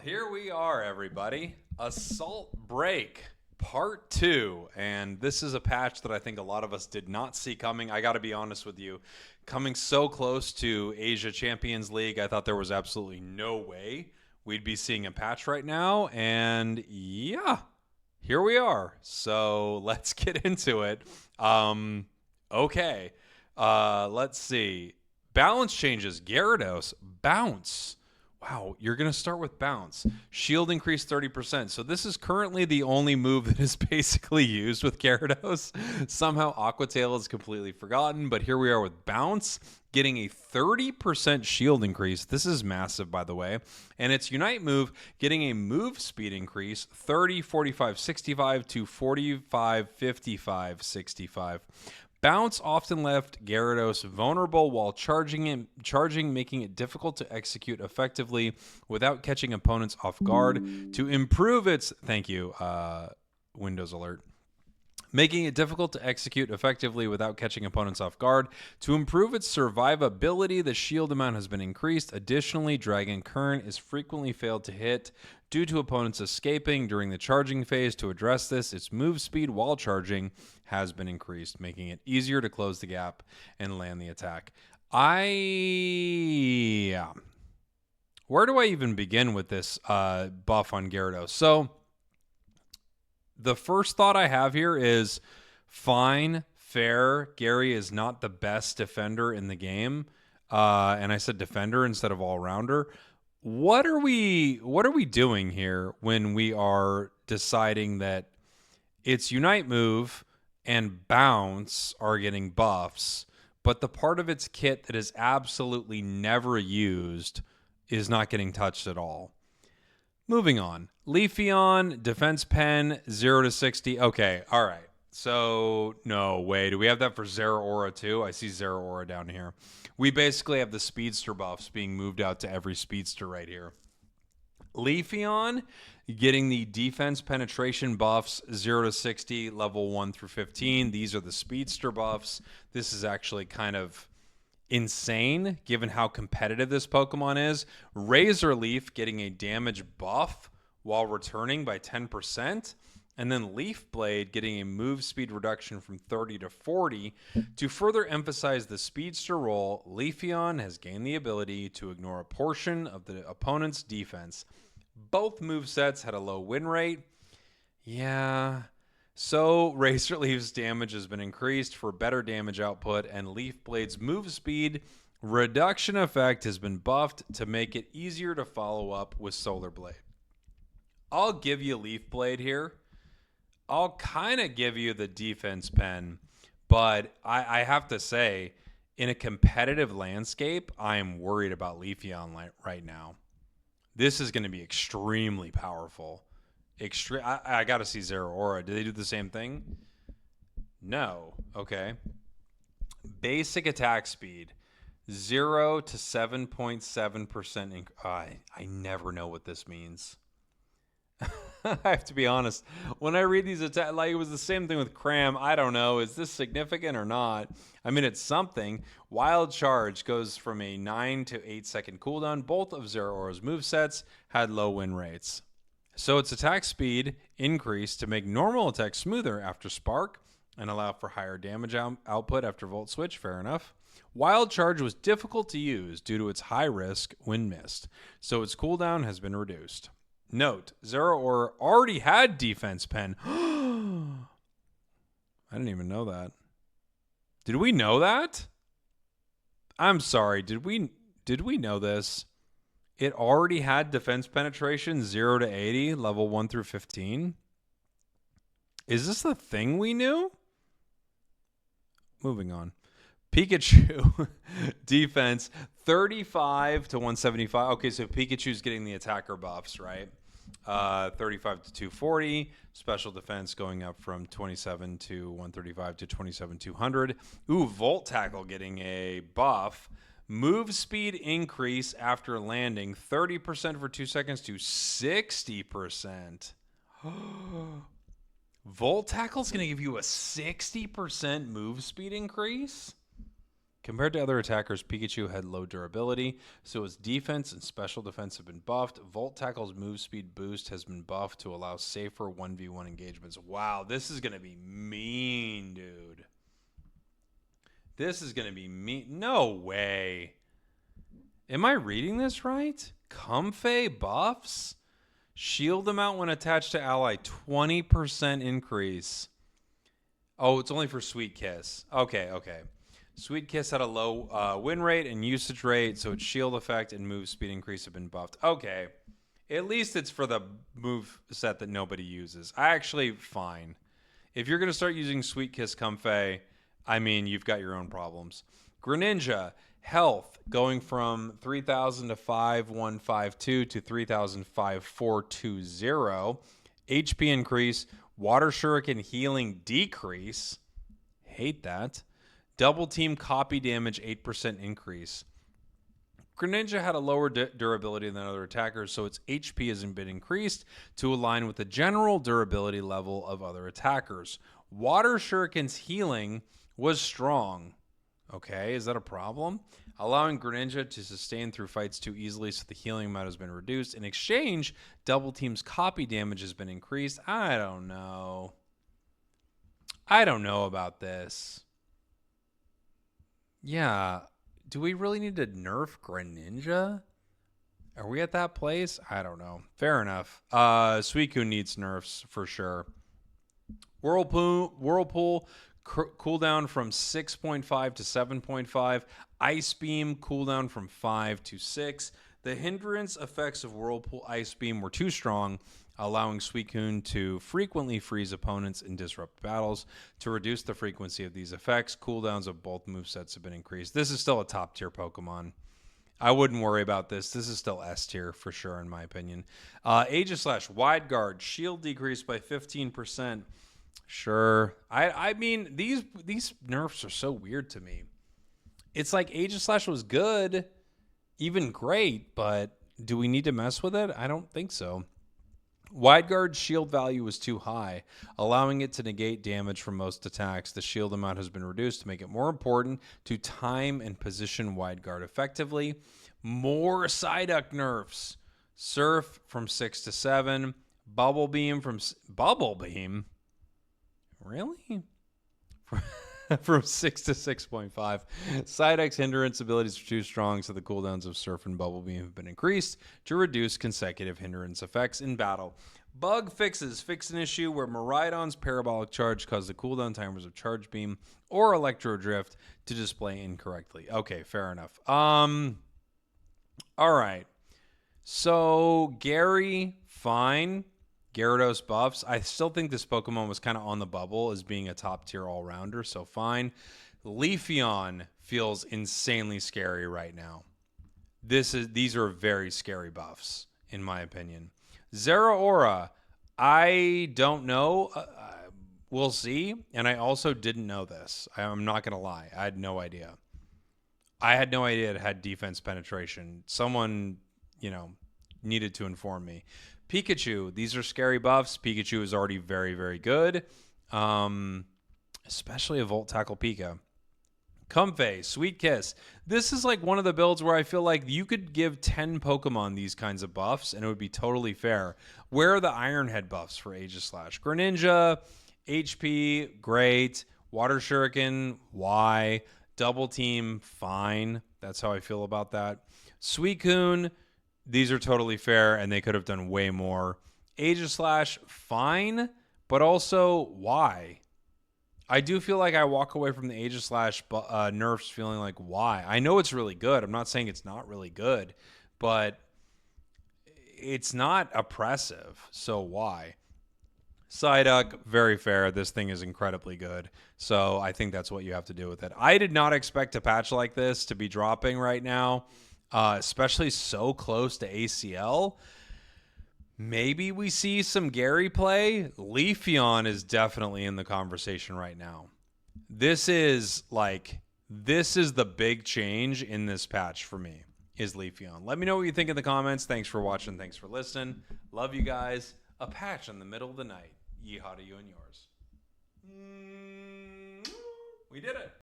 Here we are, everybody. Assault Break Part 2. And this is a patch that I think a lot of us did not see coming. I got to be honest with you. Coming so close to Asia Champions League, I thought there was absolutely no way we'd be seeing a patch right now. And yeah, here we are. So let's get into it. Okay. Let's see. Balance changes. Gyarados. Bounce. Wow, you're going to start with Bounce. Shield increased 30%. So this is currently the only move that is basically used with Gyarados. Somehow Aqua Tail is completely forgotten, but here we are with Bounce getting a 30% shield increase. This is massive, by the way. And its Unite move getting a move speed increase 30, 45, 65 to 45, 55, 65. Bounce often left Gyarados vulnerable while charging, making it difficult to execute effectively without catching opponents off guard. To improve its, thank you, Windows alert. Making it difficult to execute effectively without catching opponents off guard. To improve its survivability, the shield amount has been increased. Additionally, Dragon Current is frequently failed to hit due to opponents escaping during the charging phase. To address this, its move speed while charging has been increased, making it easier to close the gap and land the attack. Where do I even begin with this buff on Gyarados? So the first thought I have here is fine, fair. Gary is not the best defender in the game. And I said defender instead of all-rounder. What are we doing here when we are deciding that its Unite move and Bounce are getting buffs, but the part of its kit that is absolutely never used is not getting touched at all? Moving on. Leafeon, Defense Pen, 0 to 60. Okay, all right. So, no way. Do we have that for Zeraora too? I see Zeraora down here. We basically have the Speedster buffs being moved out to every Speedster right here. Leafeon getting the defense penetration buffs 0 to 60, level 1 through 15. These are the Speedster buffs. This is actually kind of insane given how competitive this Pokemon is. Razor Leaf getting a damage buff while returning by 10%. And then Leaf Blade getting a move speed reduction from 30 to 40. To further emphasize the Speedster role, Leafeon has gained the ability to ignore a portion of the opponent's defense. Both movesets had a low win rate. Yeah. So Razor Leaf's damage has been increased for better damage output, and Leaf Blade's move speed reduction effect has been buffed to make it easier to follow up with Solar Blade. I'll give you Leaf Blade here. I'll kind of give you the defense pen, but I have to say, in a competitive landscape, I am worried about Leafeon right now. This is going to be extremely powerful. I got to see Zeraora. Do they do the same thing? No. Okay. Basic attack speed, 0 to 7.7%. I never know what this means. I have to be honest. When I read these attacks, like it was the same thing with Cram. I don't know. Is this significant or not? I mean, it's something. Wild Charge goes from a 9 to 8 second cooldown. Both of Zeraora's movesets had low win rates. So its attack speed increased to make normal attacks smoother after Spark and allow for higher damage output after Volt Switch. Fair enough. Wild Charge was difficult to use due to its high risk when missed, so its cooldown has been reduced. Note, Zeraora already had Defense Pen. I didn't even know that. Did we know that? I'm sorry. Did we know this? It already had defense penetration 0 to 80, level 1 through 15. Is this the thing we knew? Moving on. Pikachu defense 35 to 175. Okay, so Pikachu's getting the attacker buffs, right? 35 to 240. Special defense going up from 27 to 135 to 27 200. Ooh, Volt Tackle getting a buff. Move speed increase after landing 30% for 2 seconds to 60%. Volt Tackle is going to give you a 60% move speed increase? Compared to other attackers, Pikachu had low durability, so its defense and special defense have been buffed. Volt Tackle's move speed boost has been buffed to allow safer 1v1 engagements. Wow, this is going to be mean, dude. This is going to be mean. No way. Am I reading this right? Comfey buffs? Shield amount when attached to ally, 20% increase. Oh, it's only for Sweet Kiss. Okay. Sweet Kiss had a low win rate and usage rate, so its shield effect and move speed increase have been buffed. Okay. At least it's for the move set that nobody uses. Fine. If you're going to start using Sweet Kiss Comfey, I mean, you've got your own problems. Greninja, health going from 3,000 to 5,152 to 3,5420. HP increase. Water Shuriken healing decrease. Hate that. Double team copy damage 8% increase. Greninja had a lower durability than other attackers, so its HP hasn't been increased to align with the general durability level of other attackers. Water Shuriken's healing was strong. Okay, is that a problem? Allowing Greninja to sustain through fights too easily, so the healing amount has been reduced. In exchange, Double Team's copy damage has been increased. I don't know about this. Yeah, do we really need to nerf Greninja? Are we at that place? I don't know. Fair enough. Suicune needs nerfs for sure. Whirlpool cooldown from 6.5 to 7.5. Ice Beam cooldown from 5 to 6. The hindrance effects of Whirlpool Ice Beam were too strong, allowing Suicune to frequently freeze opponents and disrupt battles. To reduce the frequency of these effects, cooldowns of both movesets have been increased. This is still a top tier Pokemon. I wouldn't worry about this. This is still S tier for sure, in my opinion. Aegislash, Wide Guard, shield decreased by 15%. Sure. I mean, these nerfs are so weird to me. It's like Aegislash was good, even great, but do we need to mess with it? I don't think so. Wide Guard's shield value was too high, allowing it to negate damage from most attacks. The shield amount has been reduced to make it more important to time and position Wide Guard effectively. More Psyduck nerfs. Surf from 6 to 7. Bubble Beam from... Bubble Beam? Really? From 6 to 6.5. Psyduck's hindrance abilities are too strong, so the cooldowns of Surf and Bubble Beam have been increased to reduce consecutive hindrance effects in battle. Bug fixes. Fix an issue where Miraidon's parabolic charge caused the cooldown timers of Charge Beam or Electro Drift to display incorrectly. Okay, fair enough. All right. So, Gary, fine. Gyarados buffs. I still think this Pokemon was kind of on the bubble as being a top tier all-rounder, so fine. Leafeon feels insanely scary right now. These are very scary buffs, in my opinion. Zeraora, I don't know. We'll see. And I also didn't know this. I'm not going to lie. I had no idea. I had no idea it had defense penetration. Someone, needed to inform me. Pikachu, these are scary buffs. Pikachu is already very, very good, especially a Volt Tackle Pika. Comfey, Sweet Kiss. This is like one of the builds where I feel like you could give 10 Pokemon these kinds of buffs, and it would be totally fair. Where are the Iron Head buffs for Aegislash? Greninja, HP, great. Water Shuriken, why? Double Team, fine. That's how I feel about that. Suicune, these are totally fair, and they could have done way more. Aegislash, fine, but also, why? I do feel like I walk away from the Aegislash nerfs feeling like, why? I know it's really good. I'm not saying it's not really good, but it's not oppressive, so why? Psyduck, very fair. This thing is incredibly good, so I think that's what you have to do with it. I did not expect a patch like this to be dropping right now. Especially so close to ACL. Maybe we see some Gary play. Leafeon is definitely in the conversation right now. This is the big change in this patch for me, is Leafeon. Let me know what you think in the comments. Thanks for watching. Thanks for listening. Love you guys. A patch in the middle of the night. Yeehaw to you and yours. We did it.